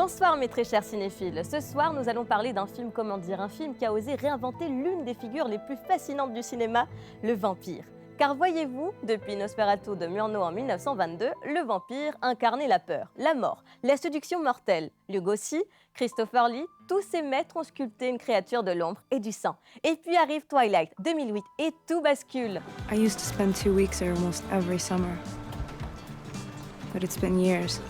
Bonsoir mes très chers cinéphiles. Ce soir, nous allons parler d'un film, un film qui a osé réinventer l'une des figures les plus fascinantes du cinéma, le vampire. Car voyez-vous, depuis Nosferatu de Murnau en 1922, le vampire incarnait la peur, la mort, la séduction mortelle. Lugosi, Christopher Lee, tous ces maîtres ont sculpté une créature de l'ombre et du sang. Et puis arrive Twilight, 2008, et tout bascule. I used to spend 2 weeks there almost every summer. But it's been years.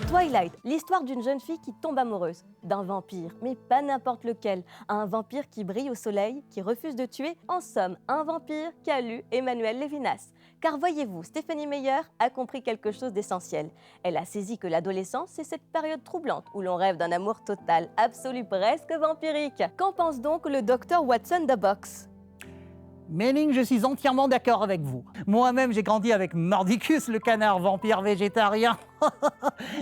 Twilight, l'histoire d'une jeune fille qui tombe amoureuse d'un vampire, mais pas n'importe lequel. Un vampire qui brille au soleil, qui refuse de tuer, en somme, un vampire qui a lu Emmanuel Levinas. Car voyez-vous, Stephenie Meyer a compris quelque chose d'essentiel. Elle a saisi que l'adolescence, c'est cette période troublante où l'on rêve d'un amour total, absolu, presque vampirique. Qu'en pense donc le docteur Watson de Box ? Melling, je suis entièrement d'accord avec vous. Moi-même, j'ai grandi avec Mordicus, le canard vampire végétarien.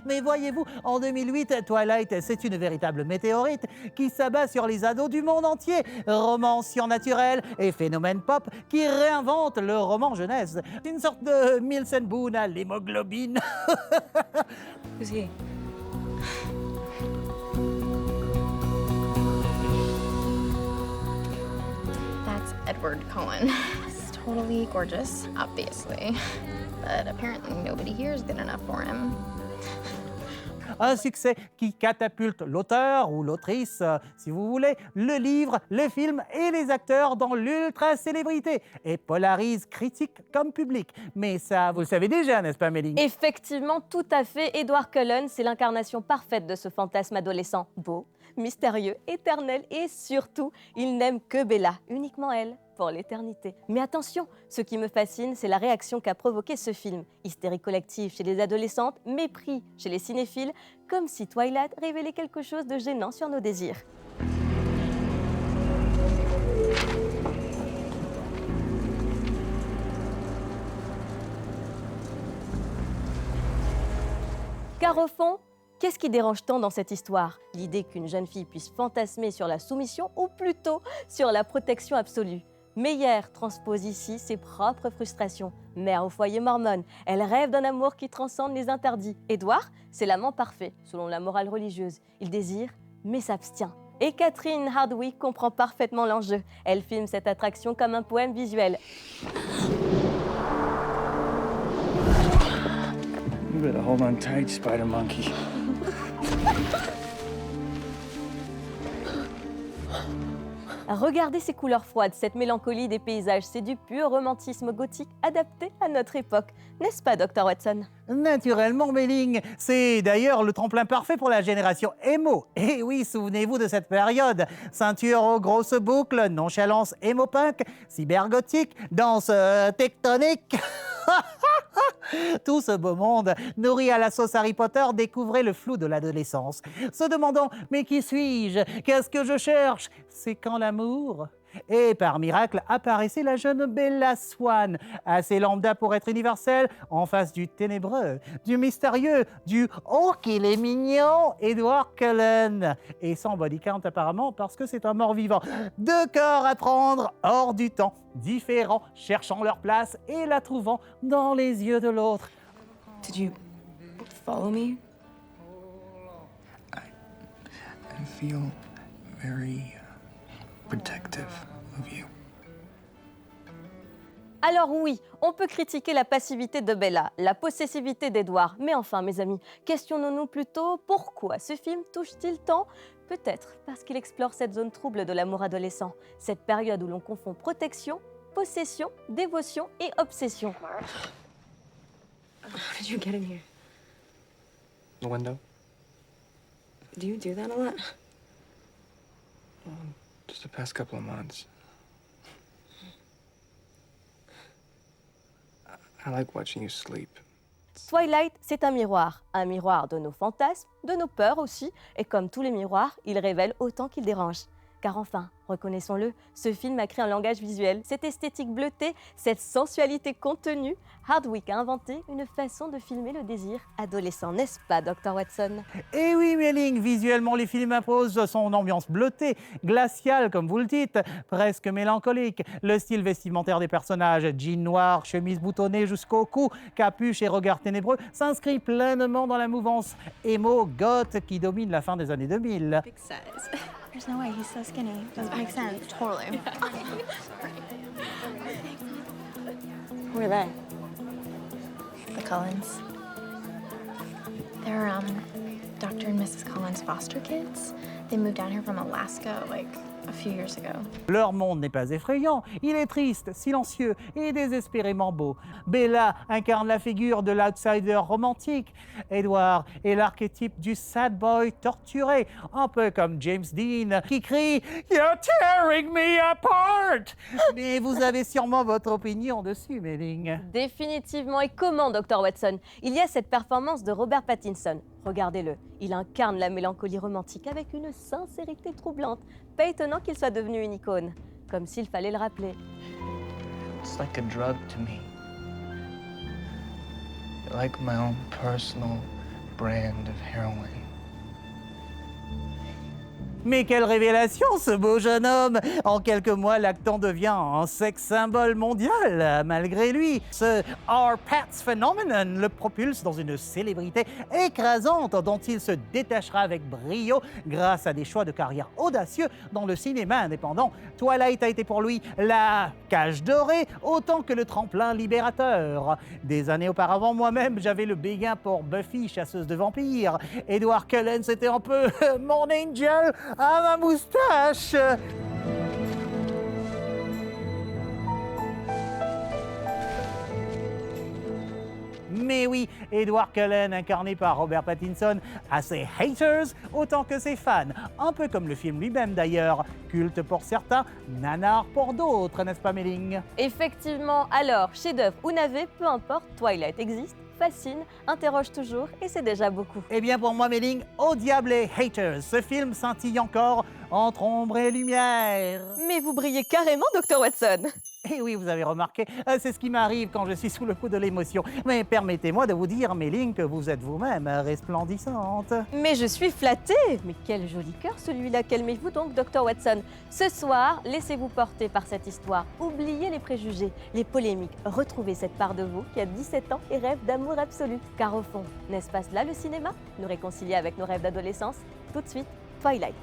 Mais voyez-vous, en 2008, Twilight, c'est une véritable météorite qui s'abat sur les ados du monde entier. Romance surnaturelle et phénomène pop qui réinvente le roman jeunesse. Une sorte de Milton Boone à l'hémoglobine. Who's he? That's Edward Cullen. He's totally gorgeous, obviously. But apparently nobody here is good enough for him. Un succès qui catapulte l'auteur ou l'autrice, si vous voulez, le livre, le film et les acteurs dans l'ultra-célébrité et polarise critique comme public. Mais ça, vous le savez déjà, n'est-ce pas, Melling ? Effectivement, tout à fait. Edward Cullen, c'est l'incarnation parfaite de ce fantasme adolescent. Beau, mystérieux, éternel et surtout, il n'aime que Bella, uniquement elle, pour l'éternité. Mais attention, ce qui me fascine, c'est la réaction qu'a provoqué ce film. Hystérie collective chez les adolescentes, mépris chez les cinéphiles, comme si Twilight révélait quelque chose de gênant sur nos désirs. Car au fond, qu'est-ce qui dérange tant dans cette histoire ? L'idée qu'une jeune fille puisse fantasmer sur la soumission ou plutôt sur la protection absolue. Meyer transpose ici ses propres frustrations. Mère au foyer mormone, elle rêve d'un amour qui transcende les interdits. Edward, c'est l'amant parfait, selon la morale religieuse. Il désire, mais s'abstient. Et Catherine Hardwicke comprend parfaitement l'enjeu. Elle filme cette attraction comme un poème visuel. You better hold on tight, Spider Monkey. Regardez ces couleurs froides, cette mélancolie des paysages, c'est du pur romantisme gothique adapté à notre époque. N'est-ce pas, Dr. Watson ? Naturellement, Melling. C'est d'ailleurs le tremplin parfait pour la génération emo. Et oui, souvenez-vous de cette période. Ceinture aux grosses boucles, nonchalance emo-punk, cybergothique, danse tectonique. Tout ce beau monde, nourri à la sauce Harry Potter, découvrait le flou de l'adolescence, se demandant « Mais qui suis-je ? Qu'est-ce que je cherche ? C'est quand l'amour ?» Et par miracle, apparaissait la jeune Bella Swan, assez lambda pour être universelle, en face du ténébreux, du mystérieux, du « Oh, qu'il est mignon !» Edward Cullen. Et sans body count apparemment, parce que c'est un mort-vivant. Deux corps à prendre hors du temps, différents, cherchant leur place et la trouvant dans les yeux de l'autre. Did you follow me? I feel very protective of you. Alors oui, on peut critiquer la passivité de Bella, la possessivité d'Edward. Mais enfin, mes amis, questionnons-nous plutôt pourquoi ce film touche-t-il tant ? Peut-être parce qu'il explore cette zone trouble de l'amour adolescent, cette période où l'on confond protection, possession, dévotion et obsession. How did you get in here? The window? Do you do that a lot? Just the past couple of months. I like watching you sleep. Twilight, c'est un miroir de nos fantasmes, de nos peurs aussi, et comme tous les miroirs, il révèle autant qu'il dérange. Car enfin, reconnaissons-le, ce film a créé un langage visuel, cette esthétique bleutée, cette sensualité contenue. Hardwick a inventé une façon de filmer le désir adolescent, n'est-ce pas, Dr. Watson? Et oui, Mei-Ling, visuellement, les films imposent son ambiance bleutée, glaciale, comme vous le dites, presque mélancolique. Le style vestimentaire des personnages, jean noir, chemise boutonnée jusqu'au cou, capuche et regard ténébreux, s'inscrit pleinement dans la mouvance emo goth qui domine la fin des années 2000. Big size. There's no way, he's so skinny. Doesn't make sense. Totally. Who are they? The Cullens. They're Dr. and Mrs. Cullen's foster kids. They moved down here from Alaska like a few years ago. Leur monde n'est pas effrayant, il est triste, silencieux et désespérément beau. Bella incarne la figure de l'outsider romantique. Edward est l'archétype du sad boy torturé, un peu comme James Dean qui crie « You're tearing me apart !» Mais vous avez sûrement votre opinion dessus, Mei-Ling. Définitivement. Et comment, Dr. Watson? Il y a cette performance de Robert Pattinson. Regardez-le, il incarne la mélancolie romantique avec une sincérité troublante. Pas étonnant qu'il soit devenu une icône, comme s'il fallait le rappeler. It's like a drug to me. Like my own personal brand of heroin. Mais quelle révélation, ce beau jeune homme! En quelques mois, l'acteur devient un sex symbole mondial. Malgré lui, ce Our Pets Phenomenon le propulse dans une célébrité écrasante dont il se détachera avec brio grâce à des choix de carrière audacieux dans le cinéma indépendant. Twilight a été pour lui la cage dorée autant que le tremplin libérateur. Des années auparavant, moi-même, j'avais le béguin pour Buffy, chasseuse de vampires. Edward Cullen, c'était un peu mon angel à ma moustache. Mais oui, Edward Cullen, incarné par Robert Pattinson, a ses haters autant que ses fans. Un peu comme le film lui-même d'ailleurs. Culte pour certains, nanar pour d'autres, n'est-ce pas, Mei-Ling? Effectivement, alors, chef-d'œuvre ou navet, peu importe, Twilight existe, fascine, interroge toujours et c'est déjà beaucoup. Eh bien pour moi, Mei-Ling, au diable les haters. Ce film scintille encore entre ombre et lumière. Mais vous brillez carrément, Dr. Watson. Et oui, vous avez remarqué, c'est ce qui m'arrive quand je suis sous le coup de l'émotion. Mais permettez-moi de vous dire, Mei-Ling, que vous êtes vous-même resplendissante. Mais je suis flattée. Mais quel joli cœur celui-là. Calmez-vous donc, Dr. Watson. Ce soir, laissez-vous porter par cette histoire. Oubliez les préjugés, les polémiques. Retrouvez cette part de vous qui a 17 ans et rêve d'amour absolu. Car au fond, n'est-ce pas cela le cinéma? Nous réconcilier avec nos rêves d'adolescence? Tout de suite, Twilight.